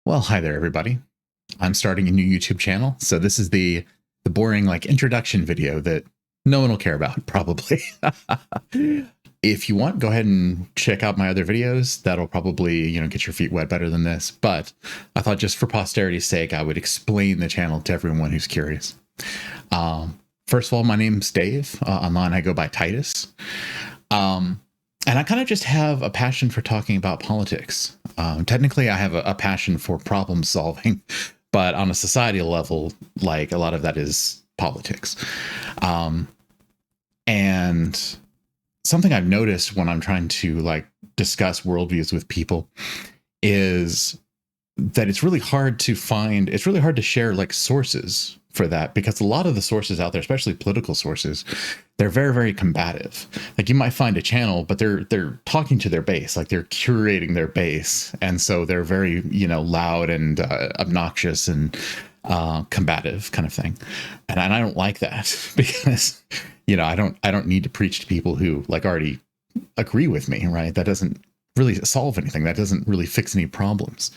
Well, hi there, everybody. I'm starting a new YouTube channel, so this is the boring like introduction video that no one will care about, probably. If you want, go ahead and check out my other videos. That'll probably, get your feet wet better than this. But I thought just for posterity's sake, I would explain the channel to everyone who's curious. First of all, my name's Dave. Online, I go by Titus. And I kind of just have a passion for talking about politics. Technically, I have a passion for problem solving, but on a societal level, like a lot of that is politics. And something I've noticed when I'm trying to like discuss worldviews with people is that it's really hard to share like sources for that, because a lot of the sources out there, especially political sources, they're very, very combative. Like you might find a channel, but they're talking to their base, like they're curating their base. And so they're very, loud and obnoxious and combative kind of thing. And I don't like that because, I don't need to preach to people who like already agree with me, right? That doesn't really solve anything. That doesn't really fix any problems.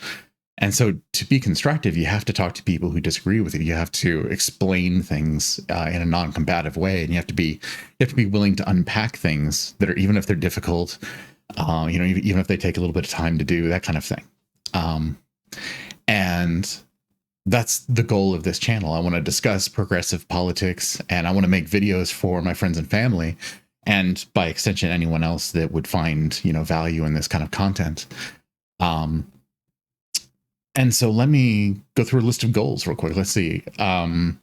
And so to be constructive, you have to talk to people who disagree with you. You have to explain things in a non-combative way. And you have to be willing to unpack things that are, even if they're difficult, even if they take a little bit of time to do, that kind of thing. And that's the goal of this channel. I want to discuss progressive politics, and I want to make videos for my friends and family, and by extension, anyone else that would find, value in this kind of content. And so let me go through a list of goals real quick. Let's see. I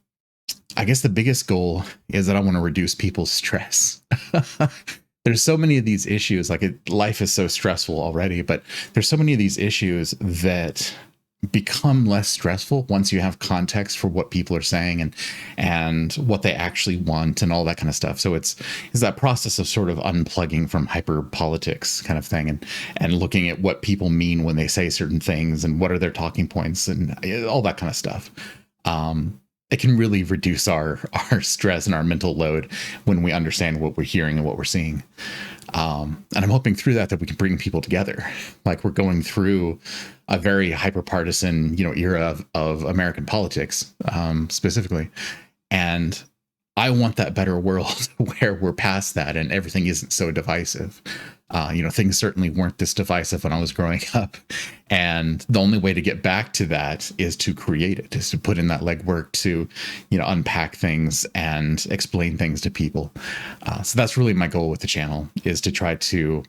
guess the biggest goal is that I want to reduce people's stress. There's so many of these issues, life is so stressful already, but there's so many of these issues that become less stressful once you have context for what people are saying and what they actually want and all that kind of stuff. So it's that process of sort of unplugging from hyper politics kind of thing and looking at what people mean when they say certain things and what are their talking points and all that kind of stuff. It can really reduce our stress and our mental load when we understand what we're hearing and what we're seeing. And I'm hoping through that we can bring people together. Like we're going through a very hyper-partisan, era of American politics, specifically. And I want that better world where we're past that and everything isn't so divisive. Things certainly weren't this divisive when I was growing up. And the only way to get back to that is to create it, is to put in that legwork to, unpack things and explain things to people. So that's really my goal with the channel, is to try to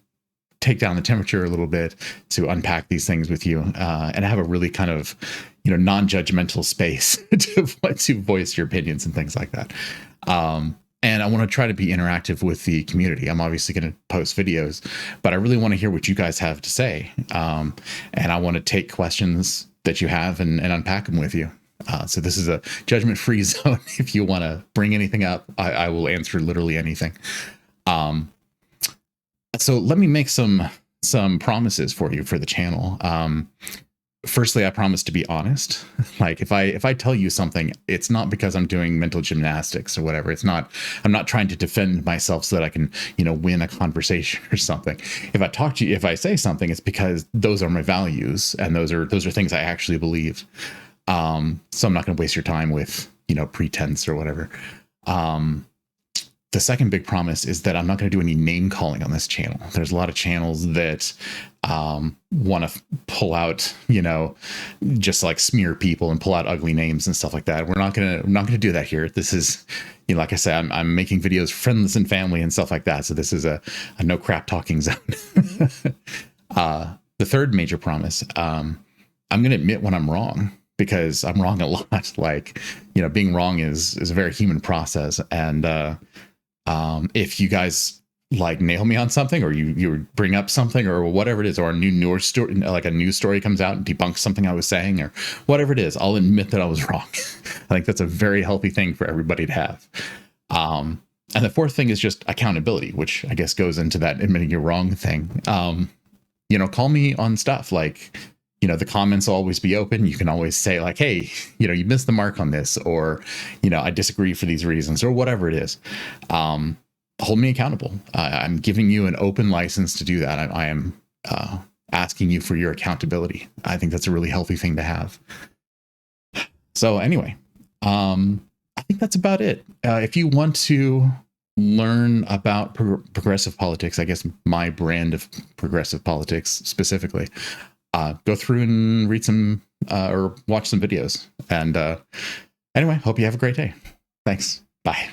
take down the temperature a little bit, to unpack these things with you, and have a really kind of, non-judgmental space to voice your opinions and things like that. And I want to try to be interactive with the community. I'm obviously going to post videos, but I really want to hear what you guys have to say. And I want to take questions that you have and unpack them with you. So this is a judgment-free zone. If you want to bring anything up, I will answer literally anything. So let me make some promises for you for the channel. Firstly, I promise to be honest. Like if I tell you something, it's not because I'm doing mental gymnastics or whatever. I'm not trying to defend myself so that I can, win a conversation or something. If I talk to you, if I say something, it's because those are my values and those are things I actually believe. So I'm not going to waste your time with, pretense or whatever. The second big promise is that I'm not going to do any name calling on this channel. There's a lot of channels that want to pull out, just like smear people and pull out ugly names and stuff like that. We're not going to do that here. This is, like I said, I'm making videos for friends and family and stuff like that. So this is a no crap talking zone. The third major promise, I'm going to admit when I'm wrong, because I'm wrong a lot. Like, being wrong is a very human process. And if you guys like nail me on something, or you bring up something or whatever it is, or a new news story, like a news story comes out and debunks something I was saying or whatever it is, I'll admit that I was wrong. I think that's a very healthy thing for everybody to have. And the fourth thing is just accountability, which I guess goes into that admitting you're wrong thing. Call me on stuff like, the comments will always be open. You can always say like, hey, you missed the mark on this, or, I disagree for these reasons, or whatever it is. Hold me accountable. I'm giving you an open license to do that. I am asking you for your accountability. I think that's a really healthy thing to have. So anyway, I think that's about it. If you want to learn about progressive politics, I guess my brand of progressive politics specifically, go through and read some or watch some videos. And anyway, hope you have a great day. Thanks. Bye.